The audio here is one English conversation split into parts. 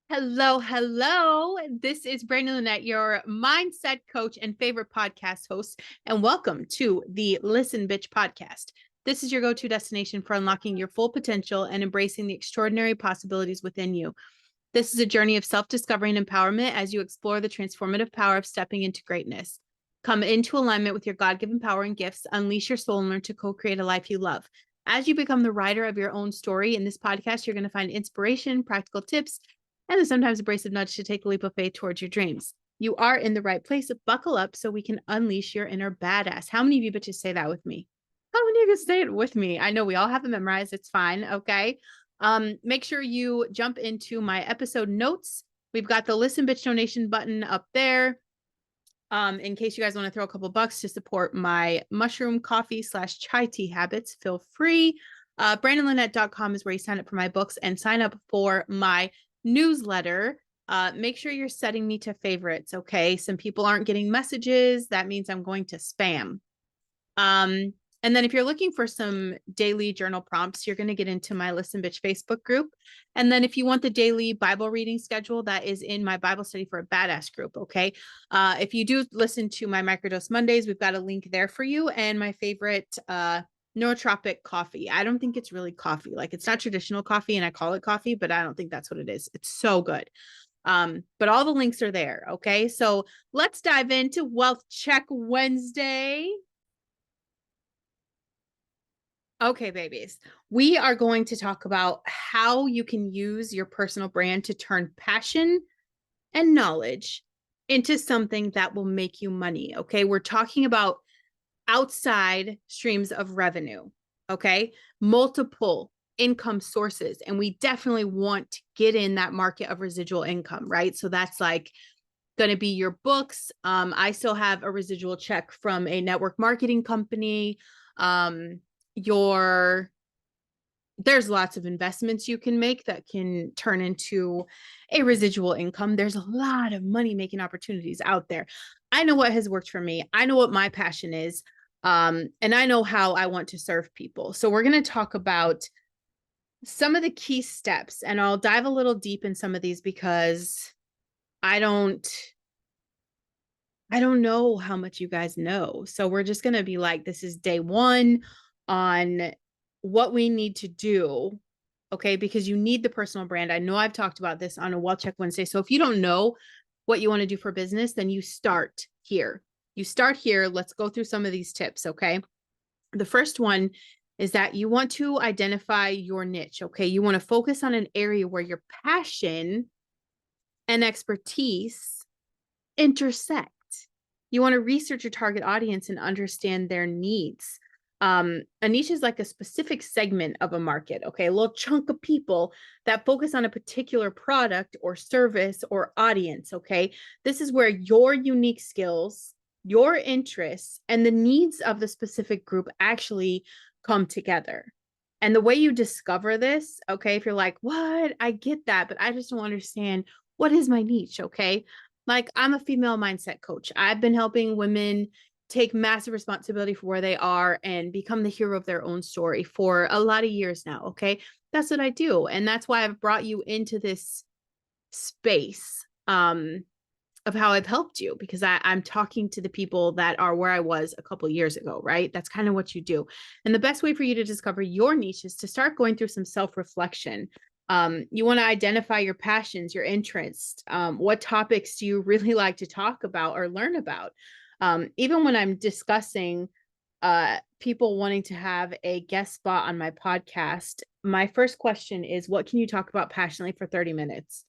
Hello, hello. This is Brandon Lynette, your mindset coach and favorite podcast host, and welcome to the Listen Bitch podcast. This is your go-to destination for unlocking your full potential and embracing the extraordinary possibilities within you. This is a journey of self-discovery and empowerment as you explore the transformative power of stepping into greatness. Come into alignment with your God-given power and gifts, unleash your soul, and learn to co-create a life you love. As you become the writer of your own story in this podcast, you're going to find inspiration, practical tips, and then sometimes abrasive nudge to take a leap of faith towards your dreams. You are in the right place. Buckle up so we can unleash your inner badass. How many of you bitches say that with me? How many of you say it with me? I know we all have it memorized. It's fine. Okay. Make sure you jump into my episode notes. We've got the Listen Bitch donation button up there. In case you guys want to throw a couple bucks to support my mushroom coffee / chai tea habits, feel free. BrandonLynette.com is where you sign up for my books and sign up for my newsletter. Make sure you're setting me to favorites. Okay. Some people aren't getting messages. That means I'm going to spam. And then if you're looking for some daily journal prompts, you're going to get into my Listen Bitch Facebook group. And then if you want the daily Bible reading schedule, that is in my Bible Study for a Badass group. Okay. If you do listen to my Microdose Mondays, we've got a link there for you. And my favorite, nootropic coffee. I don't think it's really coffee. Like, it's not traditional coffee and I call it coffee, but I don't think that's what it is. It's so good. But all the links are there. Okay. So let's dive into Wealth Check Wednesday. Okay, babies, we are going to talk about how you can use your personal brand to turn passion and knowledge into something that will make you money. Okay. We're talking about outside streams of revenue. Okay. Multiple income sources. And we definitely want to get in that market of residual income, right? So that's like going to be your books. I still have a residual check from a network marketing company. There's lots of investments you can make that can turn into a residual income. There's a lot of money making opportunities out there. I know what has worked for me. I know what my passion is. And I know how I want to serve people. So we're going to talk about some of the key steps, and I'll dive a little deep in some of these because I don't know how much you guys know. So we're just going to be like, this is day one on what we need to do. Okay. Because you need the personal brand. I know I've talked about this on a Wealth Check Wednesday. So if you don't know what you want to do for business, then you start here. Let's go through some of these tips. Okay. The first one is that you want to identify your niche. Okay. You want to focus on an area where your passion and expertise intersect. You want to research your target audience and understand their needs. A niche is like a specific segment of a market, okay? A little chunk of people that focus on a particular product or service or audience, okay? This is where your unique skills, your interests, and the needs of the specific group actually come together. And the way you discover this, okay, if you're like, what? I get that, but I just don't understand what is my niche, okay? Like, I'm a female mindset coach. I've been helping women take massive responsibility for where they are and become the hero of their own story for a lot of years now. Okay. That's what I do. And that's why I've brought you into this space of how I've helped you, because I'm talking to the people that are where I was a couple years ago, right? That's kind of what you do. And the best way for you to discover your niche is to start going through some self-reflection. You want to identify your passions, your interests. What topics do you really like to talk about or learn about? Even when I'm discussing people wanting to have a guest spot on my podcast, my first question is, what can you talk about passionately for 30 minutes?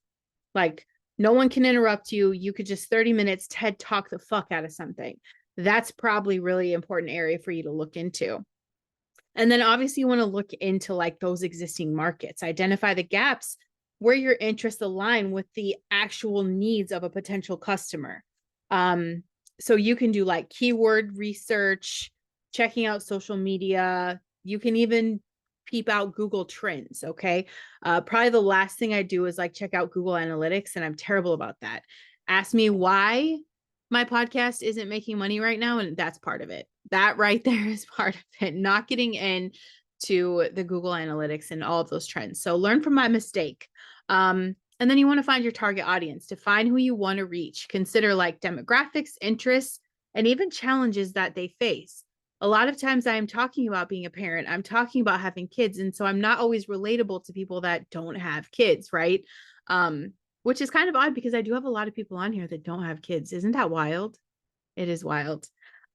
Like, no one can interrupt you. You could just 30 minutes TED talk the fuck out of something. That's probably really important area for you to look into. And then obviously you want to look into like those existing markets, identify the gaps where your interests align with the actual needs of a potential customer. So you can do like keyword research, checking out social media. You can even peep out Google Trends. Okay. Probably the last thing I do is like check out Google Analytics, and I'm terrible about that. Ask me why my podcast isn't making money right now, and that's part of it. That right there is part of it. Not getting in to the Google Analytics and all of those trends. So learn from my mistake. And then you want to find your target audience, define who you want to reach, consider like demographics, interests, and even challenges that they face. A lot of times I am talking about being a parent, I'm talking about having kids. And so I'm not always relatable to people that don't have kids, right? Which is kind of odd because I do have a lot of people on here that don't have kids. Isn't that wild? It is wild.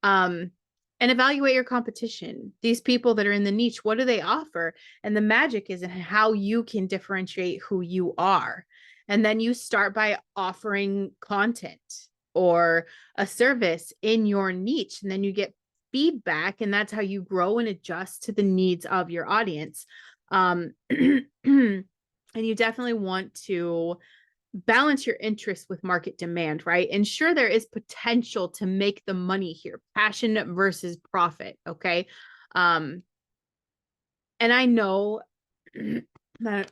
Um, and evaluate your competition. These people that are in the niche, what do they offer? And the magic is in how you can differentiate who you are. And then you start by offering content or a service in your niche. And then you get feedback, and that's how you grow and adjust to the needs of your audience. And you definitely want to balance your interests with market demand, right? Ensure there is potential to make the money here, passion versus profit. Okay. And I know that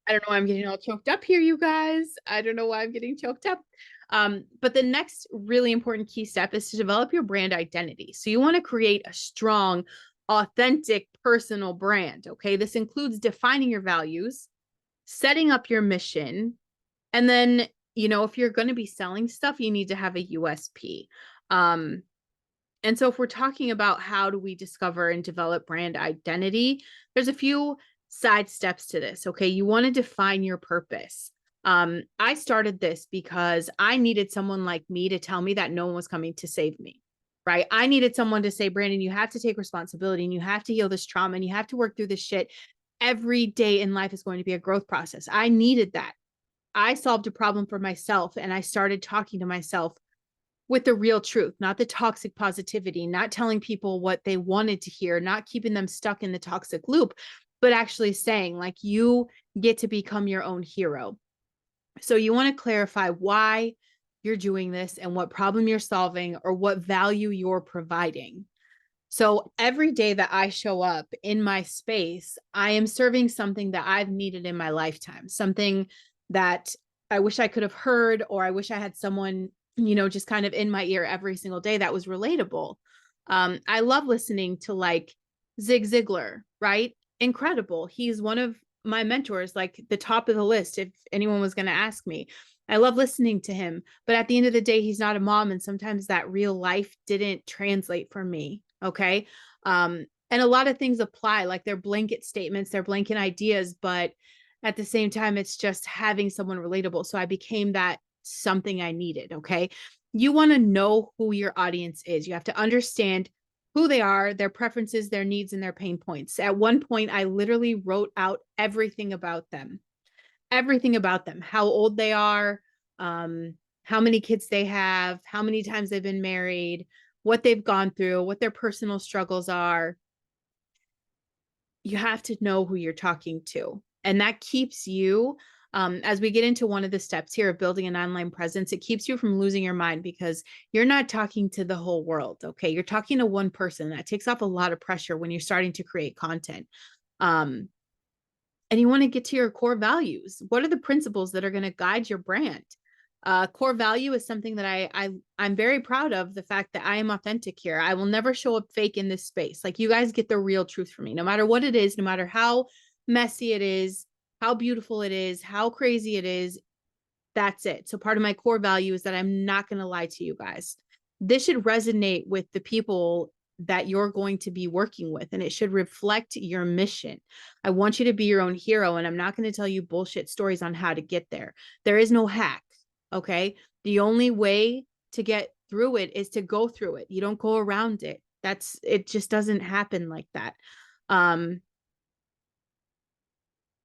I don't know why I'm getting all choked up here, you guys. I don't know why I'm getting choked up. But the next really important key step is to develop your brand identity. So you want to create a strong, authentic, personal brand. Okay. This includes defining your values, setting up your mission, and then, if you're going to be selling stuff, you need to have a USP. And so if we're talking about how do we discover and develop brand identity, there's a few side steps to this. Okay. You want to define your purpose. I started this because I needed someone like me to tell me that no one was coming to save me. Right. I needed someone to say, Brandon, you have to take responsibility and you have to heal this trauma and you have to work through this shit. Every day in life is going to be a growth process. I needed that. I solved a problem for myself and I started talking to myself with the real truth, not the toxic positivity, not telling people what they wanted to hear, not keeping them stuck in the toxic loop, but actually saying, like, you get to become your own hero. So you want to clarify why you're doing this and what problem you're solving or what value you're providing. So every day that I show up in my space, I am serving something that I've needed in my lifetime, something that I wish I could have heard, or I wish I had someone, just kind of in my ear every single day that was relatable. I love listening to like Zig Ziglar, right? Incredible. He's one of my mentors, like the top of the list, if anyone was going to ask me. I love listening to him, but at the end of the day, he's not a mom. And sometimes that real life didn't translate for me. Okay. And a lot of things apply, like they're blanket statements, they're blanket ideas, but at the same time, it's just having someone relatable. So I became that something I needed. Okay. You want to know who your audience is. You have to understand who they are, their preferences, their needs, and their pain points. At one point, I literally wrote out everything about them, how old they are, how many kids they have, how many times they've been married, what they've gone through, what their personal struggles are. You have to know who you're talking to. And that keeps you, as we get into one of the steps here of building an online presence, it keeps you from losing your mind because you're not talking to the whole world. Okay. You're talking to one person. That takes off a lot of pressure when you're starting to create content. And you want to get to your core values. What are the principles that are going to guide your brand? Core value is something that I'm very proud of, the fact that I am authentic here. I will never show up fake in this space. Like, you guys get the real truth from me, no matter what it is, no matter how messy it is, how beautiful it is, how crazy it is. That's it. So part of my core value is that I'm not going to lie to you guys. This should resonate with the people that you're going to be working with, and it should reflect your mission. I want you to be your own hero, and I'm not going to tell you bullshit stories on how to get there. There is no hack. Okay. The only way to get through it is to go through it. You don't go around it. It just doesn't happen like that. And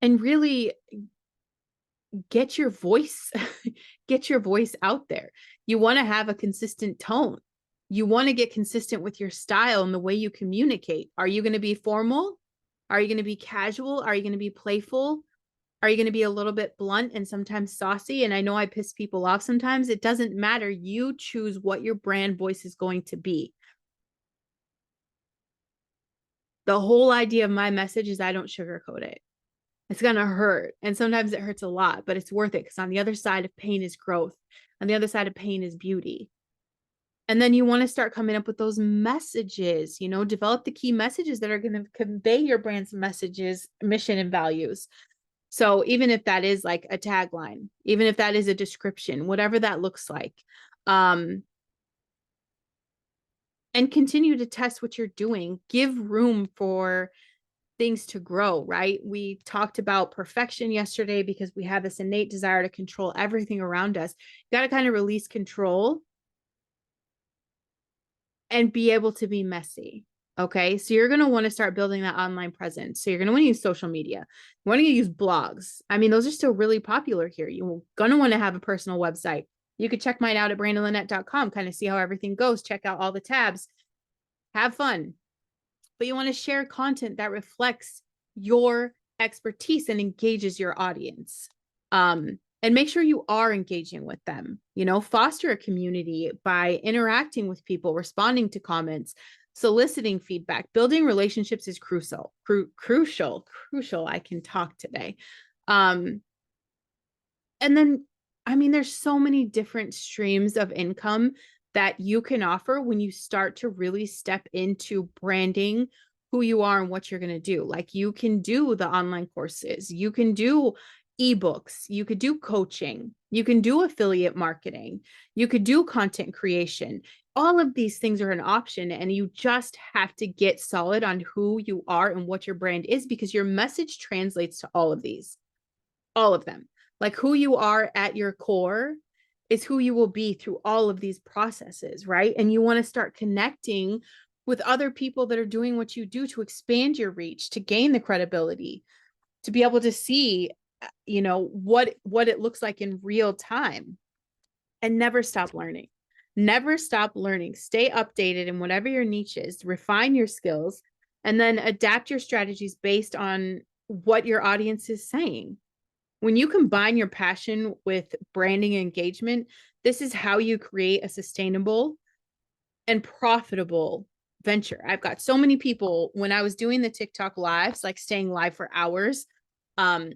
really get your voice, get your voice out there. You want to have a consistent tone. You want to get consistent with your style and the way you communicate. Are you going to be formal? Are you going to be casual? Are you going to be playful? Are you going to be a little bit blunt and sometimes saucy? And I know I piss people off sometimes. It doesn't matter. You choose what your brand voice is going to be. The whole idea of my message is I don't sugarcoat it. It's going to hurt. And sometimes it hurts a lot, but it's worth it because on the other side of pain is growth. On the other side of pain is beauty. And then you want to start coming up with those messages, develop the key messages that are going to convey your brand's messages, mission, and values. So even if that is like a tagline, even if that is a description, whatever that looks like, and continue to test what you're doing, give room for things to grow, right? We talked about perfection yesterday because we have this innate desire to control everything around us. You got to kind of release control and be able to be messy. Okay. So you're going to want to start building that online presence. So you're going to want to use social media. You want to use blogs. I mean, those are still really popular here. You're going to want to have a personal website. You could check mine out at brandonlynette.com, kind of see how everything goes, check out all the tabs, have fun. But you want to share content that reflects your expertise and engages your audience. And make sure you are engaging with them. Foster a community by interacting with people, responding to comments, soliciting feedback. Building relationships is crucial. I can talk today. And then, I mean, there's so many different streams of income that you can offer when you start to really step into branding who you are and what you're going to do. Like, you can do the online courses, you can do ebooks, you could do coaching, you can do affiliate marketing, you could do content creation. All of these things are an option, and you just have to get solid on who you are and what your brand is, because your message translates to all of these, all of them. Like, who you are at your core is who you will be through all of these processes, right? And you want to start connecting with other people that are doing what you do to expand your reach, to gain the credibility, to be able to see, what it looks like in real time. And never stop learning. Never stop learning. Stay updated in whatever your niche is, refine your skills, and then adapt your strategies based on what your audience is saying. When you combine your passion with branding engagement, this is how you create a sustainable and profitable venture. I've got so many people, when I was doing the TikTok lives, like staying live for hours,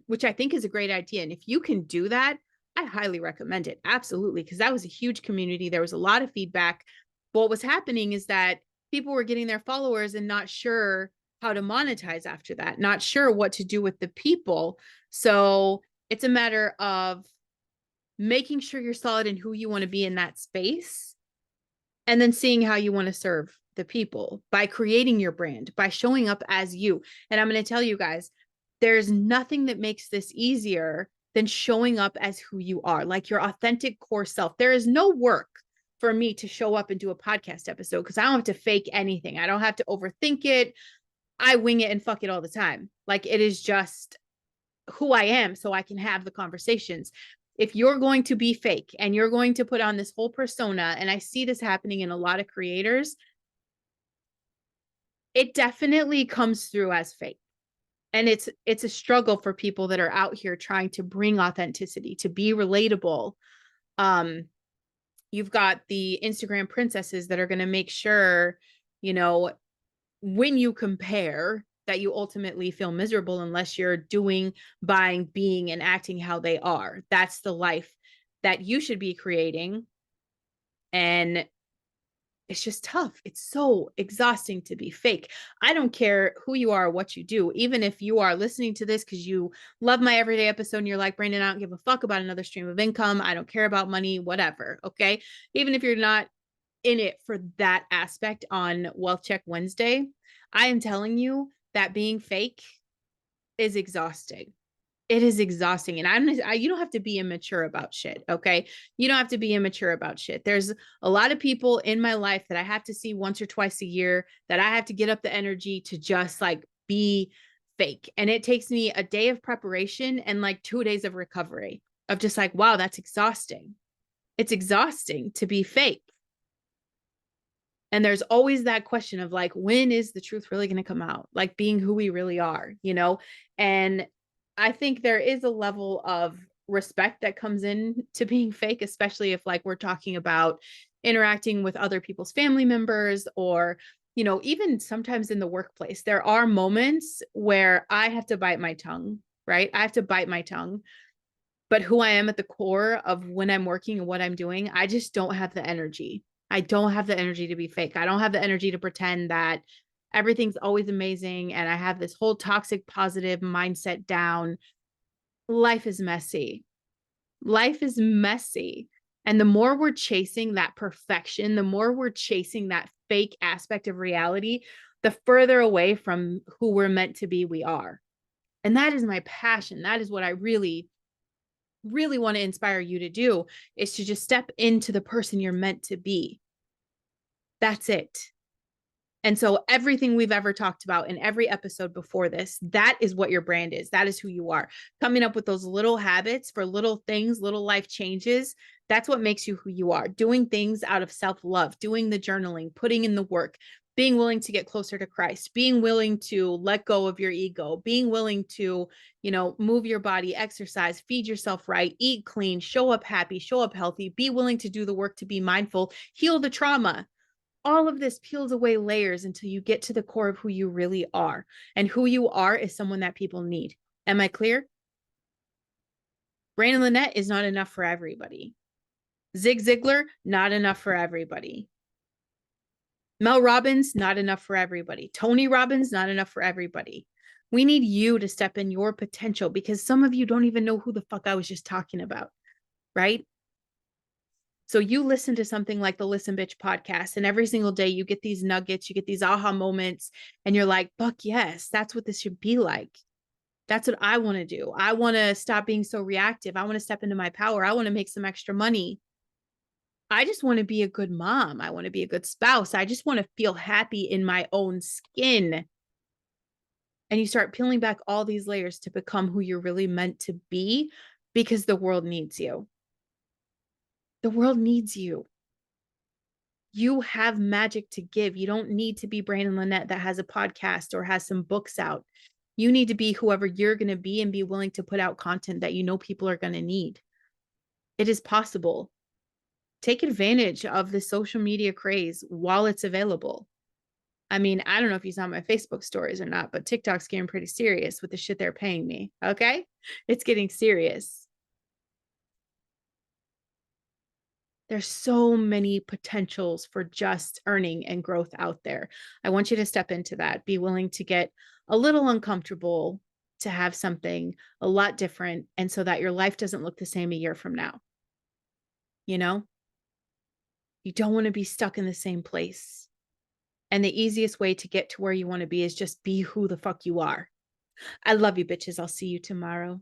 which I think is a great idea. And if you can do that, I highly recommend it. Absolutely. Because that was a huge community. There was a lot of feedback. What was happening is that people were getting their followers and not sure how to monetize after that, not sure what to do with the people. So it's a matter of making sure you're solid in who you want to be in that space, and then seeing how you want to serve the people by creating your brand, by showing up as you. And I'm going to tell you guys, there's nothing that makes this easier than showing up as who you are, like your authentic core self. There is no work for me to show up and do a podcast episode because I don't have to fake anything. I don't have to overthink it. I wing it and fuck it all the time. Like, it is just who I am, so I can have the conversations. If you're going to be fake and you're going to put on this whole persona, and I see this happening in a lot of creators, it definitely comes through as fake. And it's a struggle for people that are out here trying to bring authenticity, to be relatable. You've got the Instagram princesses that are going to make sure, when you compare, that you ultimately feel miserable unless you're doing, buying, being, and acting how they are. That's the life that you should be creating. And it's just tough. It's so exhausting to be fake. I don't care who you are or what you do. Even if you are listening to this because you love my everyday episode and you're like, Brandon, I don't give a fuck about another stream of income. I don't care about money, whatever. Okay. Even if you're not in it for that aspect on Wealth Check Wednesday, I am telling you that being fake is exhausting. It is exhausting. And you don't have to be immature about shit. Okay. You don't have to be immature about shit. There's a lot of people in my life that I have to see once or twice a year, that I have to get up the energy to just like be fake. And it takes me a day of preparation and like 2 days of recovery, of just like, wow, that's exhausting. It's exhausting to be fake. And there's always that question of like, when is the truth really going to come out? Like, being who we really are, And I think there is a level of respect that comes in to being fake, especially if like we're talking about interacting with other people's family members, or, even sometimes in the workplace. There are moments where I have to bite my tongue, right? I have to bite my tongue. But who I am at the core of when I'm working and what I'm doing, I just don't have the energy. I don't have the energy to be fake. I don't have the energy to pretend that everything's always amazing and I have this whole toxic positive mindset down. life is messy. Life is messy. And the more we're chasing that perfection, the more we're chasing that fake aspect of reality, the further away from who we're meant to be we are. And that is my passion. That is what I really, really want to inspire you to do, is to just step into the person you're meant to be. That's it. And so everything we've ever talked about in every episode before this, that is what your brand is. That is who you are. Coming up with those little habits for little things, little life changes. That's what makes you who you are. Doing things out of self-love, doing the journaling, putting in the work, being willing to get closer to Christ, being willing to let go of your ego, being willing to, move your body, exercise, feed yourself right, eat clean, show up happy, show up healthy, be willing to do the work to be mindful, heal the trauma. All of this peels away layers until you get to the core of who you really are. And who you are is someone that people need. Am I clear? Brandon Lynette is not enough for everybody. Zig Ziglar, not enough for everybody. Mel Robbins, not enough for everybody. Tony Robbins, not enough for everybody. We need you to step in your potential, because some of you don't even know who the fuck I was just talking about, right? So you listen to something like the Listen Bitch podcast, and every single day you get these nuggets, you get these aha moments, and you're like, fuck yes, that's what this should be like. That's what I want to do. I want to stop being so reactive. I want to step into my power. I want to make some extra money. I just want to be a good mom. I want to be a good spouse. I just want to feel happy in my own skin. And you start peeling back all these layers to become who you're really meant to be, because the world needs you. The world needs you. You have magic to give. You don't need to be Brandon Lynette that has a podcast or has some books out. You need to be whoever you're going to be, and be willing to put out content that you know people are going to need. It is possible. Take advantage of the social media craze while it's available. I mean, I don't know if you saw my Facebook stories or not, but TikTok's getting pretty serious with the shit they're paying me. Okay? It's getting serious. There's so many potentials for just earning and growth out there. I want you to step into that. Be willing to get a little uncomfortable to have something a lot different, and so that your life doesn't look the same a year from now. You know, you don't want to be stuck in the same place. And the easiest way to get to where you want to be is just be who the fuck you are. I love you, bitches. I'll see you tomorrow.